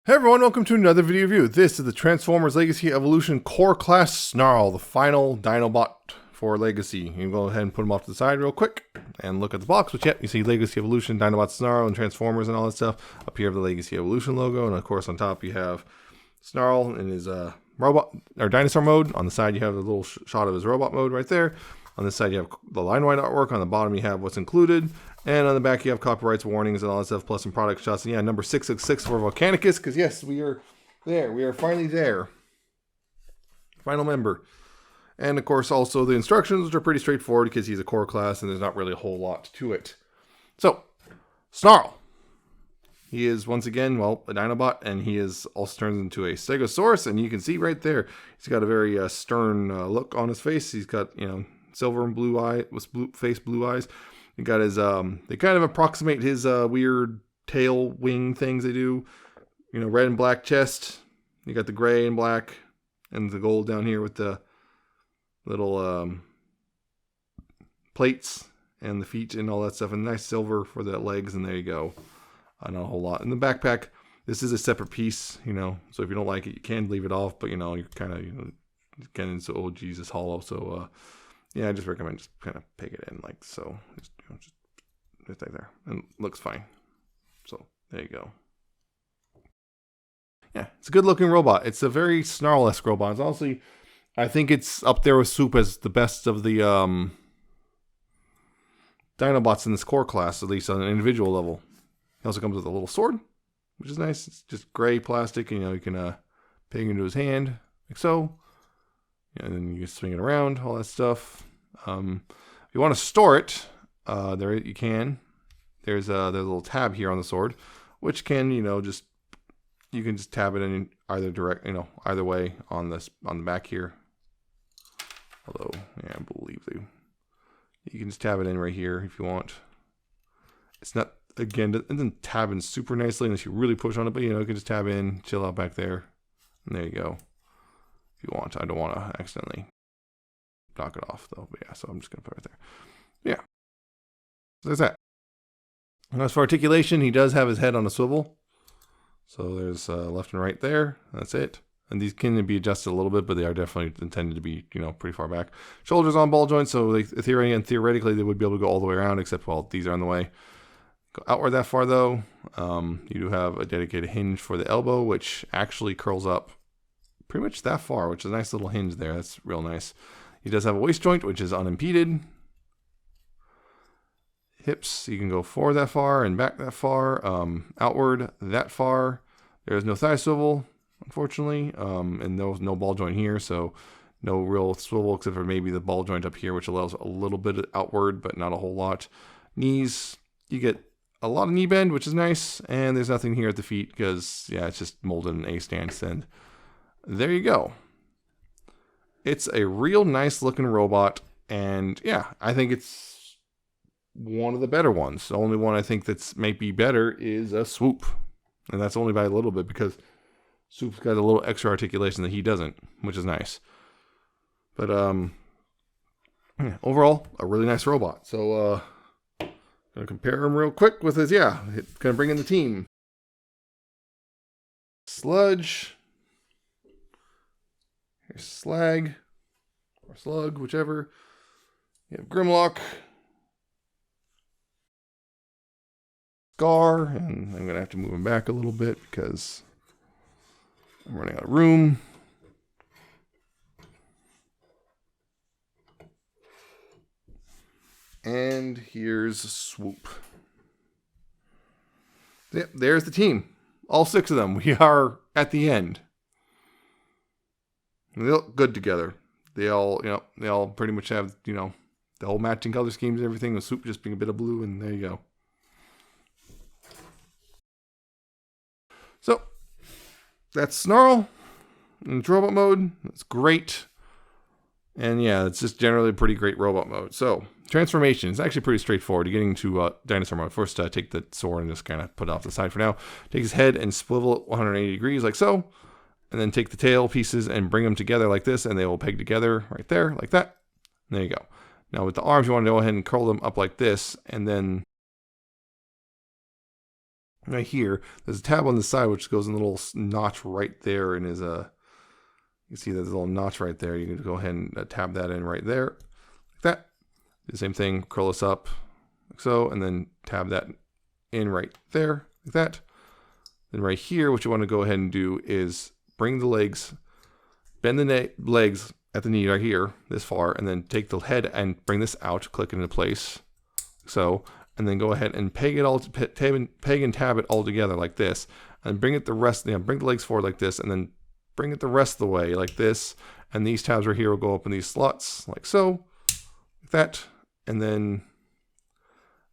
Hey everyone, welcome to another video review. This is the Transformers Legacy Evolution Core Class Snarl, the final Dinobot for Legacy. You can go ahead and put them off to the side real quick and look at the box, which you see Legacy Evolution, Dinobots, Snarl, and Transformers and all that stuff. Up here, the Legacy Evolution logo, and of course on top you have Snarl in his robot or dinosaur mode. On the side you have a little shot of his robot mode right there. On this side you have the line-wide artwork. On the bottom you have what's included. And on the back, you have copyrights, warnings, and all that stuff, plus some product shots. And yeah, number 666 for Volcanicus, because yes, we are there. We are finally there. Final member. And of course, also the instructions, which are pretty straightforward because he's a core class and there's not really a whole lot to it. So, Snarl. He is, once again, well, a Dinobot, and he is also turns into a Stegosaurus. And you can see right there, he's got a very stern look on his face. He's got, silver and blue eye, with blue eyes. He got his, they kind of approximate his weird tail wing things they do. Red and black chest. You got the gray and black and the gold down here with the little plates and the feet and all that stuff. And nice silver for the legs, and there you go. Not a whole lot. And the backpack, this is a separate piece, so if you don't like it, you can leave it off, but you're kind of getting into, oh, Jesus, hollow. So, yeah, I just recommend just kind of peg it in like so. Just right there. And it looks fine. So, there you go. Yeah, it's a good looking robot. It's a very Snarl-esque robot. It's honestly, I think it's up there with Soup as the best of the Dinobots in this core class, at least on an individual level. He also comes with a little sword, which is nice. It's just gray plastic. You can peg into his hand, like so. And then you can swing it around, all that stuff. If you want to store it, there you can. There's a little tab here on the sword, which can, you can just tab it in either way on the back here. Although, yeah, I believe you can just tab it in right here if you want. It's not, again, it doesn't tab in super nicely unless you really push on it, but you can just tab in, chill out back there, and there you go. If you want, I don't want to accidentally knock it off though, but yeah, so I'm just gonna put it right there. Yeah, so there's that. And as for articulation, he does have his head on a swivel, so there's left and right there. That's it. And these can be adjusted a little bit, but they are definitely intended to be, pretty far back. Shoulders on ball joints, so theoretically they would be able to go all the way around, except, well, these are on the way. Go outward that far though. You do have a dedicated hinge for the elbow, which actually curls up pretty much that far, which is a nice little hinge there. That's real nice. He does have a waist joint, which is unimpeded. Hips, you can go forward that far and back that far. Outward that far. There's no thigh swivel, unfortunately, and no ball joint here, so no real swivel except for maybe the ball joint up here, which allows a little bit outward, but not a whole lot. Knees, you get a lot of knee bend, which is nice, and there's nothing here at the feet because, yeah, it's just molded in A stance, and there you go. It's a real nice looking robot, and yeah, I think it's one of the better ones. The only one I think that's maybe better is a Swoop, and that's only by a little bit because Swoop's got a little extra articulation that he doesn't, which is nice. But yeah, overall, a really nice robot. So gonna compare him real quick with his, gonna bring in the team. Sludge. Here's Slag, or Slug, whichever. You have Grimlock, Scar, and I'm going to have to move him back a little bit because I'm running out of room. And here's Swoop. Yep, there's the team. All 6 of them. We are at the end. They look good together. They all, they all pretty much have, the whole matching color schemes and everything, with Soup just being a bit of blue, and there you go. So, that's Snarl in its robot mode. It's great. And yeah, it's just generally a pretty great robot mode. So, transformation is actually pretty straightforward. You're getting to dinosaur mode. First, take the sword and just kind of put it off the side for now. Take his head and swivel it 180 degrees like so. And then take the tail pieces and bring them together like this, and they will peg together right there, like that. And there you go. Now with the arms, you want to go ahead and curl them up like this, and then Right here, there's a tab on the side which goes in a little notch right there in his you see there's a little notch right there. You can go ahead and tab that in right there, like that. The same thing, curl this up, like so, and then tab that in right there, like that. Then right here, what you want to go ahead and do is bring the legs, bend the legs at the knee right here, this far, and then take the head and bring this out, click it into place, so. And then go ahead and peg it all, peg and tab it all together like this, and bring it the rest. Bring the legs forward like this, and then bring it the rest of the way like this. And these tabs right here will go up in these slots like so, like that. And then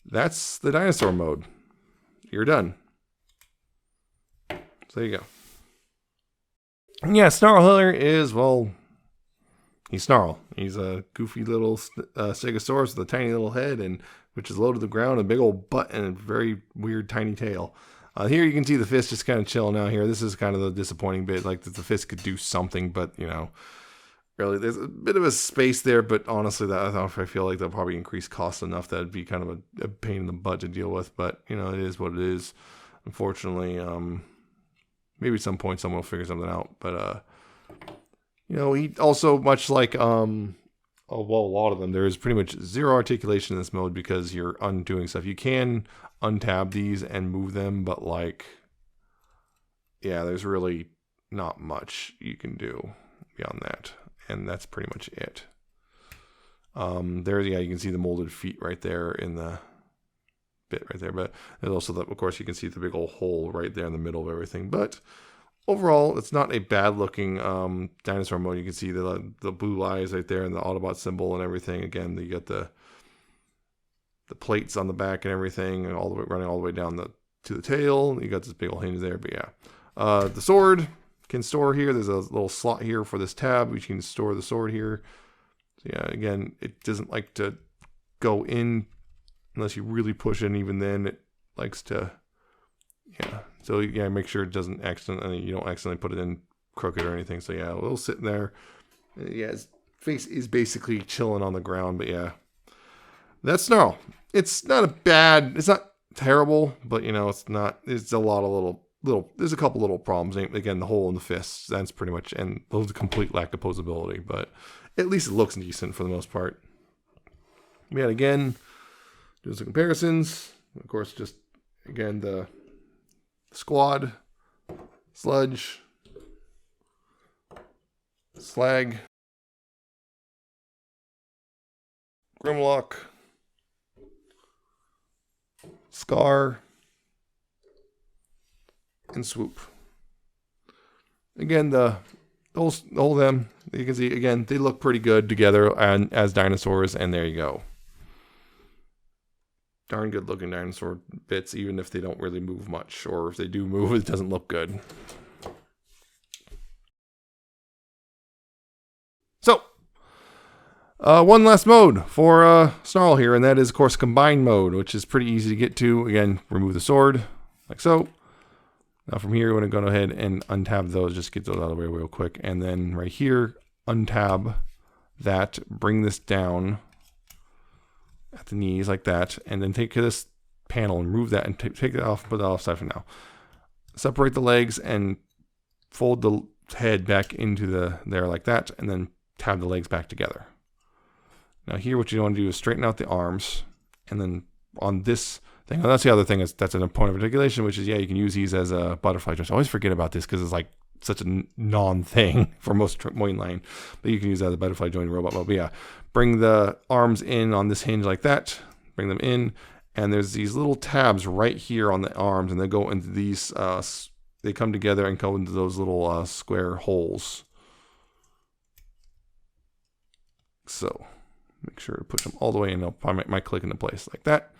that's the dinosaur mode. You're done. So there you go. And yeah, Snarl here is, well, he's Snarl. He's a goofy little stegosaurus with a tiny little head, and which is low to the ground, a big old butt, and a very weird tiny tail. Here you can see the fist just kind of chilling out here. This is kind of the disappointing bit, like that the fist could do something, but you know, really there's a bit of a space there. But honestly, I feel like they'll probably increase costs enough that it'd be kind of a pain in the butt to deal with. But you know, it is what it is. Unfortunately, maybe at some point someone will figure something out. But you know, he also, much like oh, well, a lot of them, there is pretty much zero articulation in this mode because you're undoing stuff. You can untab these and move them, but like, yeah, there's really not much you can do beyond that. And that's pretty much it. There, yeah, you can see the molded feet right there in the bit right there. But there's also, of course, you can see the big old hole right there in the middle of everything. But overall, it's not a bad looking dinosaur mode. You can see the blue eyes right there and the Autobot symbol and everything. Again, you got the plates on the back and everything, and all the way running all the way down to the tail. You got this big old hinge there, but yeah. The sword can store here. There's a little slot here for this tab, which you can store the sword here. So yeah, again, it doesn't like to go in unless you really push it, and even then it likes to, yeah. So yeah, make sure it doesn't accidentally, you don't accidentally put it in crooked or anything. So yeah, it'll sit in there. Yeah, his face is basically chilling on the ground, but yeah. That's Snarl. It's not it's not terrible, but you know, it's a lot of little, there's a couple little problems. Again, the hole in the fist, that's pretty much, and the complete lack of posability, but at least it looks decent for the most part. Yeah, again, doing some comparisons. Of course, just, again, the Squad, Sludge, Slag, Grimlock, Scar, and Swoop. Again, the whole them, you can see, again, they look pretty good together and as dinosaurs, and there you go. Darn good looking dinosaur bits, even if they don't really move much, or if they do move, it doesn't look good. So, one last mode for Snarl here, and that is, of course, combined mode, which is pretty easy to get to. Again, remove the sword, like so. Now from here, we're going to go ahead and untab those, just get those out of the way real quick. And then right here, untab that, bring this down at the knees like that, and then take this panel and remove that and take it off, put that offside for now. Separate the legs and fold the head back into there like that, and then tab the legs back together. Now here, what you want to do is straighten out the arms, and then on this thing, that's the other thing, is that's an point of articulation, which is, yeah, you can use these as a butterfly joints. I always forget about this because it's like such a non-thing for most Moinline, but you can use that as a butterfly joint robot mode. But yeah, bring the arms in on this hinge like that, bring them in, and there's these little tabs right here on the arms, and they go into these, they come together and go into those little square holes. So make sure to push them all the way in. I might click into place like that.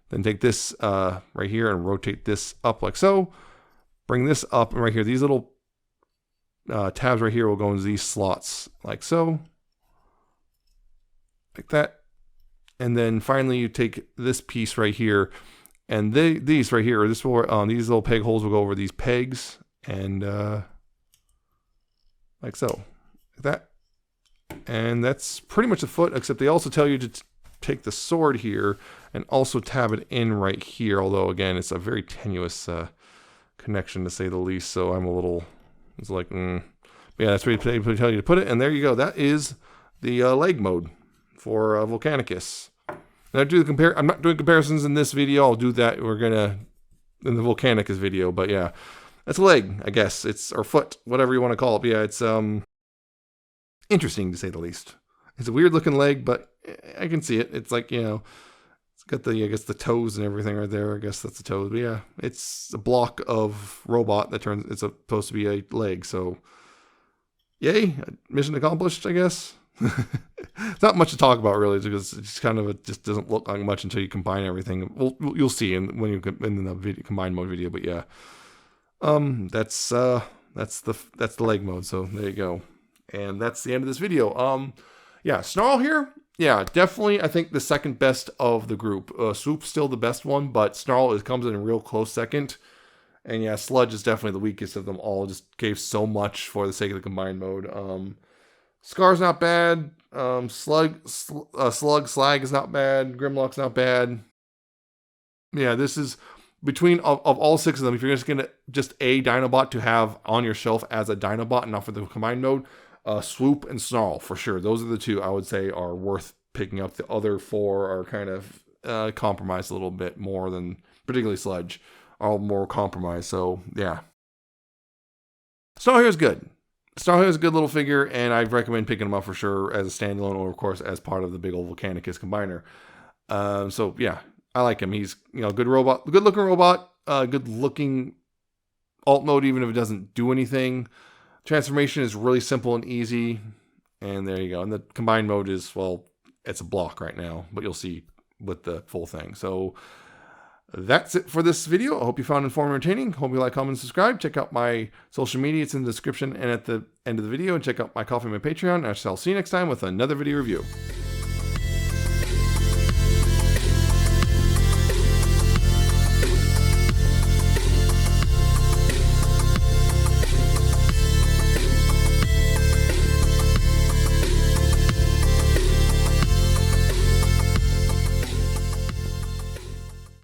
Then take this right here and rotate this up like so. Bring this up, and right here, these little tabs right here will go into these slots like so. Like that. And then finally you take this piece right here, and these right here, these little peg holes will go over these pegs, and like so. Like that. And that's pretty much the foot, except they also tell you to take the sword here and also tab it in right here. Although again, it's a very tenuous connection to say the least. So I'm a little, it's like, yeah, that's where they tell you to put it. And there you go. That is the leg mode for Volcanicus. Now I'm not doing comparisons in this video. I'll do that. We're gonna in the Volcanicus video. But yeah, that's a leg, I guess. It's or foot, whatever you want to call it. But yeah, it's interesting to say the least. It's a weird looking leg, but I can see it. It's like, you know, it's got the, I guess, the toes and everything right there. I guess that's the toes. But yeah, it's a block of robot that turns, it's supposed to be a leg. So yay, mission accomplished, I guess. It's not much to talk about really, because it's kind of, it just doesn't look like much until you combine everything. Well, you'll see when you in the video, combined mode video. But yeah, that's the leg mode. So there you go, and that's the end of this video. Yeah, Snarl here. Yeah, definitely. I think the second best of the group. Swoop's still the best one, but Snarl comes in a real close second. And yeah, Sludge is definitely the weakest of them all. Just gave so much for the sake of the combined mode. Scar's not bad. Slag is not bad. Grimlock's not bad. Yeah, this is between of all six of them. If you're just gonna just a Dinobot to have on your shelf as a Dinobot, not for the combined mode, Swoop and Snarl for sure. Those are the two I would say are worth picking up. The other four are kind of compromised a little bit more than, particularly Sludge, are more compromised. So yeah, Snarl here is good. Snarl here is a good little figure, and I recommend picking him up for sure as a standalone, or of course as part of the big old Volcanicus combiner. So yeah, I like him. He's, you know, good robot, good looking robot, good looking alt mode, even if it doesn't do anything. Transformation is really simple and easy, and there you go. And the combined mode is, well, it's a block right now, but you'll see with the full thing. So that's it for this video. I hope you found it informative and entertaining. Hope you like, comment, and subscribe. Check out my social media. It's in the description and at the end of the video. And check out my Coffee and my Patreon. I shall see you next time with another video review.